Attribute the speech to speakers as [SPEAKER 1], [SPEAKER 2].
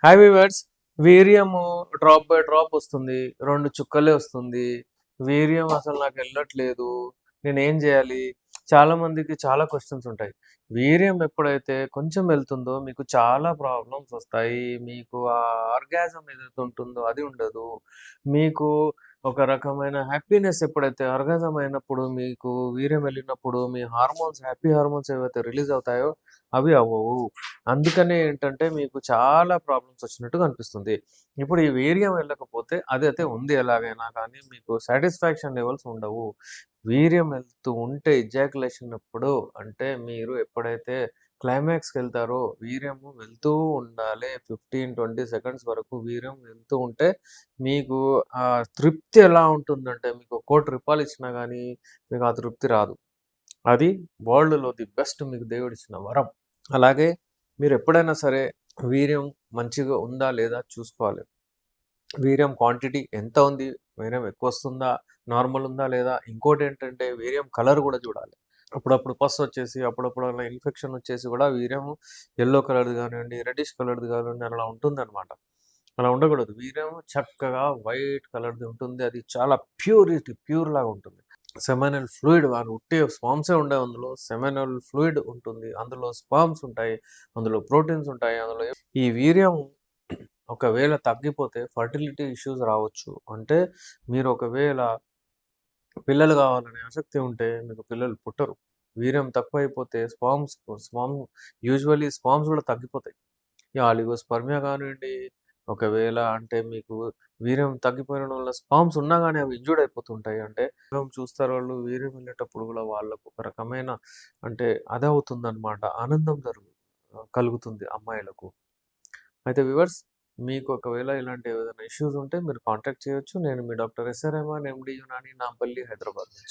[SPEAKER 1] Hi viewers. వీర్యము drop by drop వస్తుంది. 2 చుక్కలే వస్తుంది. వీర్యం అసలు నాకెళ్ళట్లేదు. నేనేం జేయాలి? చాలా మందికి చాలా క్వెషన్స్ ఉంటాయి. వీర్యం ఎప్పుడైతే కొంచెం వెళ్తుందో మీకు చాలా ప్రాబ్లమ్స్ వస్తాయి. మీకు ఆ ఆర్గాజం ఏదైతే ఉంటుందో అది ఉండదు. మీకు ఒక రకమైన హ్యాపీనెస్ ఎప్పుడైతే ఆర్గాజం అయినప్పుడు మీకు వీర్యం వెళ్ళినప్పుడు మీ హార్మోన్స్, హ్యాపీ హార్మోన్స్ ఏవైతే రిలీజ్ అవుతాయో అవి అవ్వవు. అందుకనే ఏంటంటే మీకు చాలా ప్రాబ్లమ్స్ వచ్చినట్టు కనిపిస్తుంది. ఇప్పుడు ఈ వీర్యం వెళ్ళకపోతే అదైతే ఉంది ఎలాగైనా కానీ మీకు సాటిస్ఫాక్షన్ లెవెల్స్ ఉండవు. వీర్యం వెళ్తూ ఉంటే ఎజాక్యులేషన్ అప్పుడు అంటే మీరు ఎప్పుడైతే క్లైమాక్స్‌కెళ్తారో వీర్యము వెళ్తూ ఉండాలి. 15, 20 సెకండ్స్ వరకు వీర్యం వెళ్తూ ఉంటే మీకు ఆ తృప్తి ఎలా ఉంటుందంటే మీకు ₹1,00,00,000 ఇచ్చినా గానీ మీకు ఆ తృప్తి రాదు. అది వరల్డ్‌లో ది బెస్ట్ మీకు దేవుడిచ్చిన వరం. అలాగే మీరెప్పుడైనా సరే వీర్యం మంచిగా ఉందా లేదా చూసుకోవాలి. వీర్యం క్వాంటిటీ ఎంత ఉంది? వీర్యం ఎక్కువొస్తుందా? నార్మల్ ఉందా లేదా? ఇంకోటేంటంటే వీర్యం కలర్ గూడా చూడాలి. అప్పుడప్పుడు పస్ వచ్చేసి, అప్పుడప్పుడు అలా ఇన్ఫెక్షన్ వచ్చేసి గూడా వీర్యం యెల్లో కలర్‌ది గానియండి, రెడ్డిష్ కలర్‌ది గానియండి అలా ఉంటుందనమాట. అలా ఉండకూడదు. వీర్యం చక్కగా వైట్ కలర్‌ది ఉంటుంది. అది చాలా ప్యూర్ లాగా ఉంటుంది. సెమినల్ ఫ్లూయిడ్ వారు ఉట్టి స్పామ్సే ఉండవు అందులో. సెమినల్ ఫ్లూయిడ్ ఉంటుంది. అందులో స్పర్మ్స్ ఉంటాయి. అందులో ప్రోటీన్స్ ఉంటాయి. అందులో ఈ వీర్యం ఒకవేళ తగ్గిపోతే ఫర్టిలిటీ ఇష్యూస్ రావచ్చు. అంటే మీరు ఒకవేళ పిల్లలు కావాలనే ఆసక్తి ఉంటే మీకు పిల్లలు పుట్టరు. వీర్యం తక్కువైపోతే స్పర్మ్స్ కూడా తగ్గిపోతాయి. ఈ ఆలిగోస్పర్మియా కానివ్వండి, ఒకవేళ అంటే మీకు వీర్యం తగ్గిపోవడం వల్ల స్పర్మ్స్ ఉన్నా గాని అవి ఇంజ్యూర్డ్ అయిపోతుంటాయి. అంటే చూస్తారు వాళ్ళు వీర్యం వెళ్ళేటప్పుడు గూడా వాళ్ళకు ఒక రకమైన అంటే అదవుతుందనమాట. ఆనందం కలుగుతుంది అమ్మాయిలకు. అయితే వ్యూవర్స్ మీకు ఒకవేళ ఇలాంటి ఏదైనా ఇష్యూస్ ఉంటే మీరు కాంటాక్ట్ చేయొచ్చు. నేను మీ డాక్టర్ ఎస్.ఆర్. రెహమాన్ ఎండీ యునాని నాంపల్లి హైదరాబాద్ నుంచి.